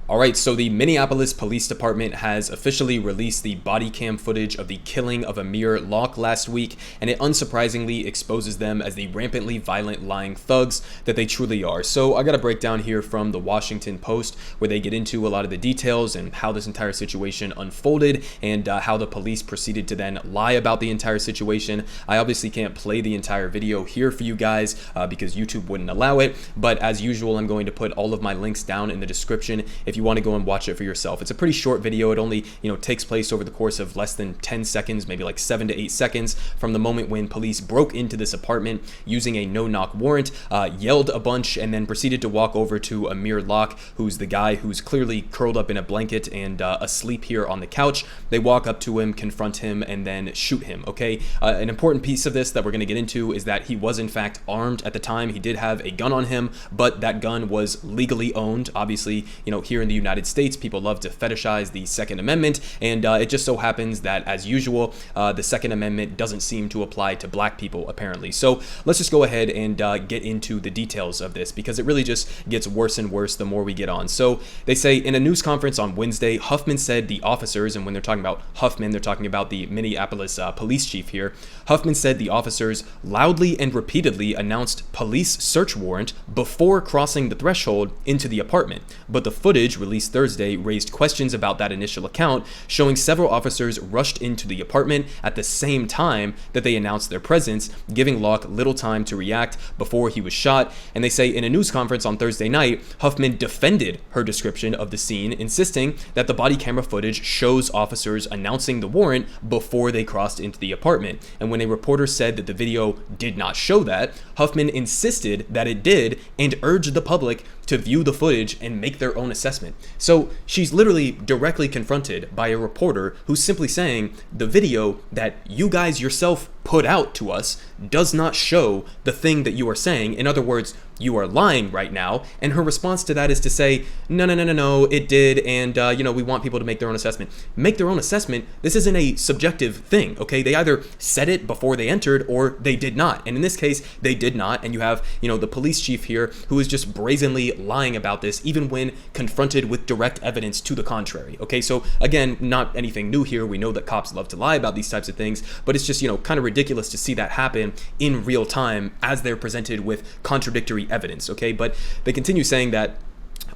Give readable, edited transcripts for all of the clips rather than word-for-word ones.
All right, so the Minneapolis Police Department has officially released the body cam footage of the killing of Amir Locke last week, and it unsurprisingly exposes them as the rampantly violent, lying thugs that they truly are. So I got a breakdown here from the Washington Post where they get into a lot of the details and how this entire situation unfolded and how the police proceeded to then lie about the entire situation. I obviously can't play the entire video here for you guys because YouTube wouldn't allow it, but as usual, I'm going to put all of my links down in the description if you want to go and watch it for yourself. It's a pretty short video. It only, takes place over the course of less than 10 seconds, maybe like 7 to 8 seconds from the moment when police broke into this apartment using a no-knock warrant, yelled a bunch, and then proceeded to walk over to Amir Locke, who's the guy who's clearly curled up in a blanket and asleep here on the couch. They walk up to him, confront him, and then shoot him, okay? An important piece of this that we're going to get into is that he was in fact armed at the time. He did have a gun on him, but that gun was legally owned. Obviously, here in the United States, people love to fetishize the Second Amendment, and it just so happens that, as usual, the Second Amendment doesn't seem to apply to black people, apparently. So let's just go ahead and get into the details of this, because it really just gets worse and worse the more we get on. So they say in a news conference on Wednesday, Huffman said the officers, and when they're talking about Huffman, they're talking about the Minneapolis police chief here. Huffman said the officers loudly and repeatedly announced police search warrant before crossing the threshold into the apartment, but the footage released Thursday raised questions about that initial account, showing several officers rushed into the apartment at the same time that they announced their presence, giving Locke little time to react before he was shot. And they say in a news conference on Thursday night, Huffman defended her description of the scene, insisting that the body camera footage shows officers announcing the warrant before they crossed into the apartment. And when a reporter said that the video did not show that, Huffman insisted that it did and urged the public to view the footage and make their own assessment. So she's literally directly confronted by a reporter who's simply saying the video that you guys yourself put out to us does not show the thing that you are saying. In other words, you are lying right now. And her response to that is to say, no, it did. And, we want people to make their own assessment. Make their own assessment. This isn't a subjective thing, okay? They either said it before they entered or they did not. And in this case, they did not. And you have, the police chief here who is just brazenly lying about this, even when confronted with direct evidence to the contrary, okay? So again, not anything new here. We know that cops love to lie about these types of things, but it's just, kind of ridiculous to see that happen in real time as they're presented with contradictory evidence, okay? But they continue saying that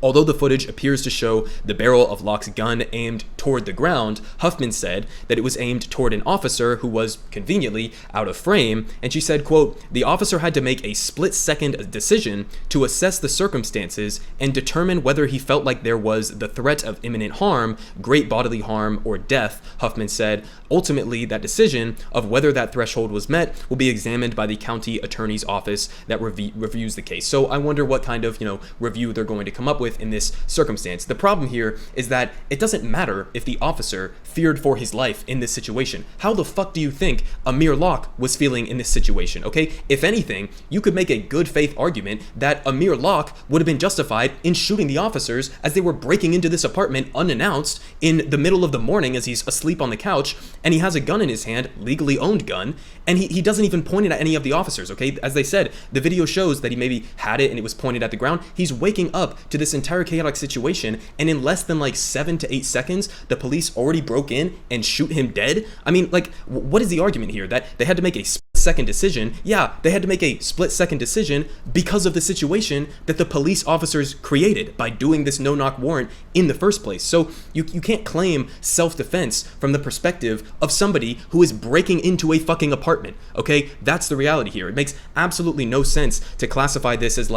although the footage appears to show the barrel of Locke's gun aimed toward the ground, Huffman said that it was aimed toward an officer who was conveniently out of frame, and she said, quote, "The officer had to make a split-second decision to assess the circumstances and determine whether he felt like there was the threat of imminent harm, great bodily harm, or death," Huffman said. Ultimately, that decision of whether that threshold was met will be examined by the county attorney's office that reviews the case. So I wonder what kind of, review they're going to come up with in this circumstance. The problem here is that it doesn't matter if the officer feared for his life in this situation. How the fuck do you think Amir Locke was feeling in this situation, okay? If anything, you could make a good faith argument that Amir Locke would have been justified in shooting the officers as they were breaking into this apartment unannounced in the middle of the morning as he's asleep on the couch, and he has a gun in his hand, legally owned gun, and he doesn't even point it at any of the officers, okay? As they said, the video shows that he maybe had it and it was pointed at the ground. He's waking up to this entire chaotic situation, and in less than like 7 to 8 seconds, the police already broke in and shoot him dead. I mean, like, what is the argument here? That they had to make a split-second decision? Yeah, they had to make a split-second decision because of the situation that the police officers created by doing this no-knock warrant in the first place. So you can't claim self-defense from the perspective of somebody who is breaking into a fucking apartment, okay? That's the reality here. It makes absolutely no sense to classify this as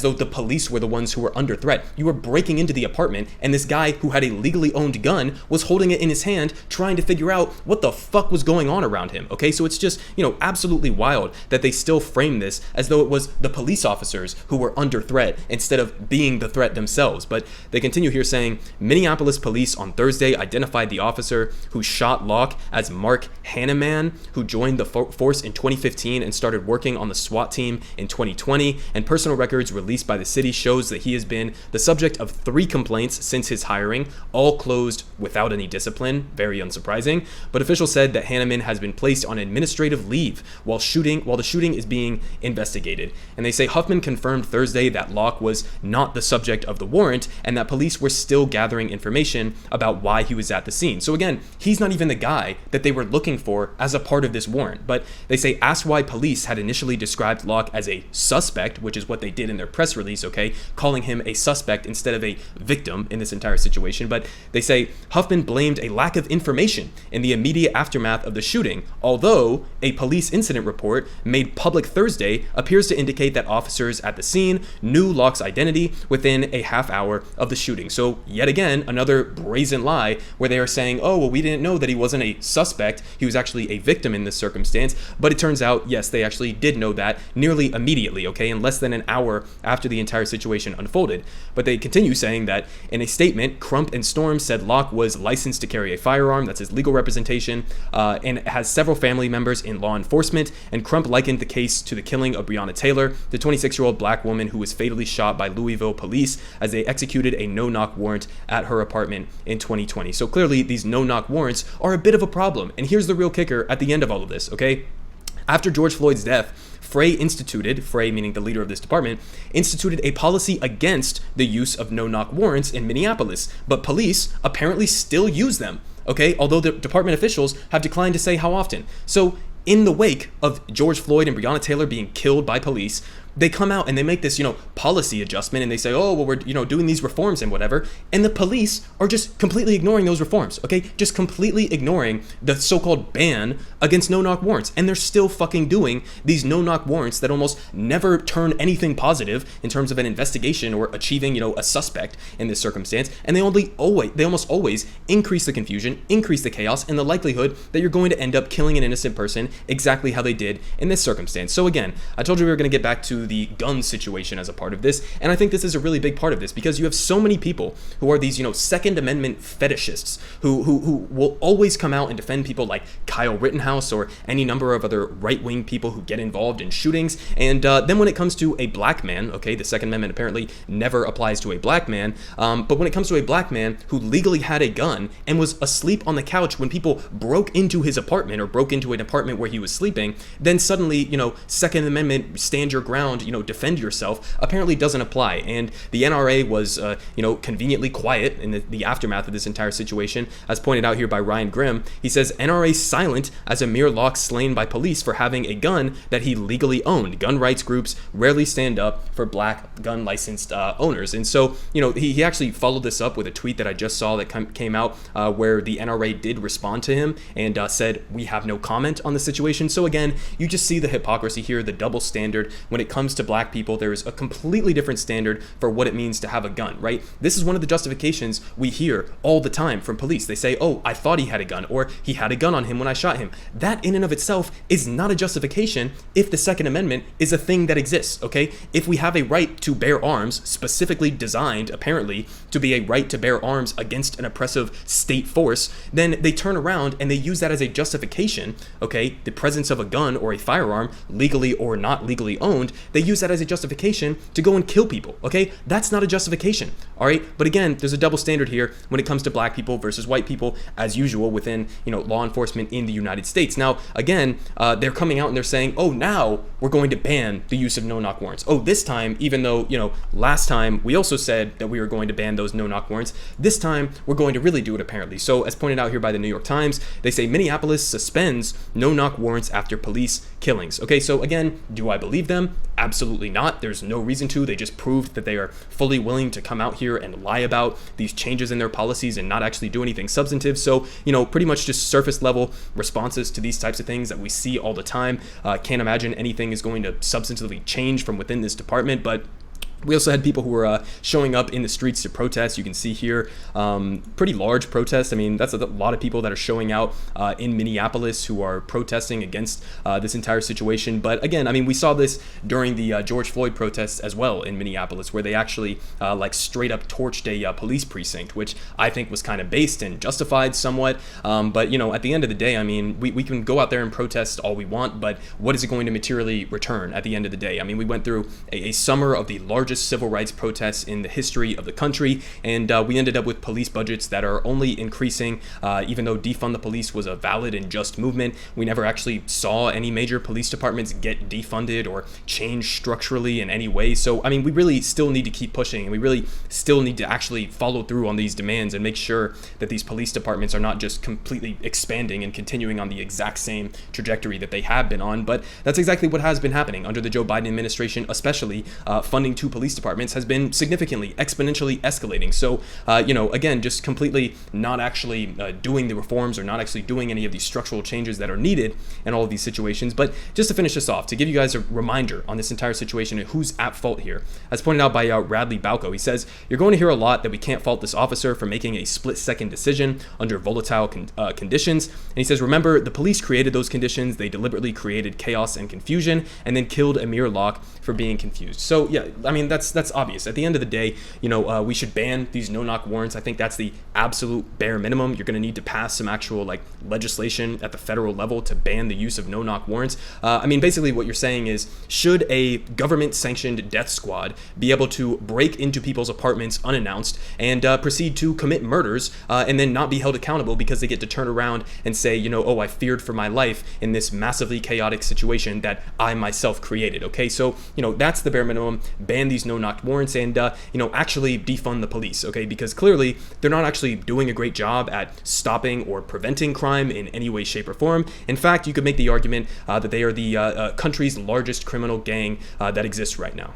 though the police were the ones who were under threat. You were breaking into the apartment, and this guy who had a legally owned gun was holding it in his hand, trying to figure out what the fuck was going on around him, okay? So it's just, absolutely wild that they still frame this as though it was the police officers who were under threat instead of being the threat themselves. But they continue here saying, Minneapolis police on Thursday identified the officer who shot Locke as Mark Hanneman, who joined the force in 2015 and started working on the SWAT team in 2020, and personal records released by the city shows that he has been the subject of 3 complaints since his hiring, all closed without any discipline, very unsurprising. But officials said that Hanneman has been placed on administrative leave while the shooting is being investigated. And they say Huffman confirmed Thursday that Locke was not the subject of the warrant and that police were still gathering information about why he was at the scene. So again, he's not even the guy that they were looking for as a part of this warrant. But they say asked why police had initially described Locke as a suspect, which is what they did in their press release, okay, calling him a suspect instead of a victim in this entire situation. But they say Huffman blamed a lack of information in the immediate aftermath of the shooting, although a police incident report made public Thursday appears to indicate that officers at the scene knew Locke's identity within a half hour of the shooting. So yet again, another brazen lie where they are saying, oh, well, we didn't know that he wasn't a suspect. He was actually a victim in this circumstance. But it turns out, yes, they actually did know that nearly immediately, okay, in less than an hour after the entire situation unfolded. But they continue saying that in a statement, Crump and Storm said Locke was licensed to carry a firearm. That's his legal representation, and has several family members in law enforcement. And Crump likened the case to the killing of Breonna Taylor, the 26-year-old black woman who was fatally shot by Louisville police as they executed a no-knock warrant at her apartment in 2020. So clearly, these no-knock warrants are a bit of a problem. And here's the real kicker at the end of all of this, okay? After George Floyd's death, Frey meaning the leader of this department, instituted a policy against the use of no-knock warrants in Minneapolis, but police apparently still use them, okay? Although the department officials have declined to say how often. So in the wake of George Floyd and Breonna Taylor being killed by police, they come out and they make this, policy adjustment, and they say, oh, well, we're, doing these reforms and whatever. And the police are just completely ignoring those reforms, okay? Just completely ignoring the so-called ban against no-knock warrants. And they're still fucking doing these no-knock warrants that almost never turn anything positive in terms of an investigation or achieving, a suspect in this circumstance. And they almost always increase the confusion, increase the chaos, and the likelihood that you're going to end up killing an innocent person exactly how they did in this circumstance. So again, I told you we were going to get back to the gun situation as a part of this, and I think this is a really big part of this because you have so many people who are these Second Amendment fetishists who will always come out and defend people like Kyle Rittenhouse or any number of other right-wing people who get involved in shootings. And then when it comes to a black man, okay, the Second Amendment apparently never applies to a black man, but when it comes to a black man who legally had a gun and was asleep on the couch when people broke into his apartment or broke into an apartment where he was sleeping, then suddenly Second Amendment stand your ground, defend yourself, apparently doesn't apply. And the NRA was, conveniently quiet in the aftermath of this entire situation, as pointed out here by Ryan Grimm. He says NRA silent as Amir Locke slain by police for having a gun that he legally owned. Gun rights groups rarely stand up for black gun licensed owners. And so, he actually followed this up with a tweet that I just saw that came out where the NRA did respond to him and said, we have no comment on the situation. So again, you just see the hypocrisy here, the double standard. When it comes to black people, there is a completely different standard for what it means to have a gun, right? This is one of the justifications we hear all the time from police. They say, oh, I thought he had a gun, or he had a gun on him when I shot him. That in and of itself is not a justification if the Second Amendment is a thing that exists, okay? If we have a right to bear arms, specifically designed, apparently, to be a right to bear arms against an oppressive state force, then they turn around and they use that as a justification, okay? The presence of a gun or a firearm, legally or not legally owned, they use that as a justification to go and kill people, okay? That's not a justification, all right? But again, there's a double standard here when it comes to black people versus white people, as usual within, law enforcement in the United States. Now, again, they're coming out and they're saying, oh, now we're going to ban the use of no-knock warrants. Oh, this time, even though, last time we also said that we were going to ban those no-knock warrants, this time we're going to really do it apparently. So as pointed out here by the New York Times, they say Minneapolis suspends no-knock warrants after police killings. Okay, so again, do I believe them? Absolutely not. There's no reason to. They just proved that they are fully willing to come out here and lie about these changes in their policies and not actually do anything substantive. So, pretty much just surface level responses to these types of things that we see all the time. Can't imagine anything is going to substantively change from within this department, but we also had people who were showing up in the streets to protest. You can see here pretty large protests. I mean, that's a lot of people that are showing out in Minneapolis who are protesting against this entire situation. But again, I mean, we saw this during the George Floyd protests as well in Minneapolis, where they actually straight up torched a police precinct, which I think was kind of based and justified somewhat. But, at the end of the day, I mean, we can go out there and protest all we want, but what is it going to materially return at the end of the day? I mean, we went through a summer of the largest largest civil rights protests in the history of the country, and we ended up with police budgets that are only increasing, even though defund the police was a valid and just movement. We never actually saw any major police departments get defunded or change structurally in any way. So, I mean, we really still need to keep pushing, and we really still need to actually follow through on these demands and make sure that these police departments are not just completely expanding and continuing on the exact same trajectory that they have been on. But that's exactly what has been happening under the Joe Biden administration, especially funding to police departments has been significantly, exponentially escalating. So, again, just completely not actually doing the reforms or not actually doing any of these structural changes that are needed in all of these situations. But just to finish this off, to give you guys a reminder on this entire situation and who's at fault here, as pointed out by Radley Balco, he says, "You're going to hear a lot that we can't fault this officer for making a split-second decision under volatile conditions." And he says, "Remember, the police created those conditions. They deliberately created chaos and confusion and then killed Amir Locke for being confused." So, yeah, I mean, that's obvious. At the end of the day, we should ban these no-knock warrants. I think that's the absolute bare minimum. You're going to need to pass some actual legislation at the federal level to ban the use of no-knock warrants. I mean, basically what you're saying is, should a government-sanctioned death squad be able to break into people's apartments unannounced and proceed to commit murders and then not be held accountable because they get to turn around and say, oh, I feared for my life in this massively chaotic situation that I myself created. Okay, so that's the bare minimum. Ban these no-knock warrants and actually defund the police. Okay, because clearly they're not actually doing a great job at stopping or preventing crime in any way, shape, or form. In fact, you could make the argument that they are the country's largest criminal gang that exists right now.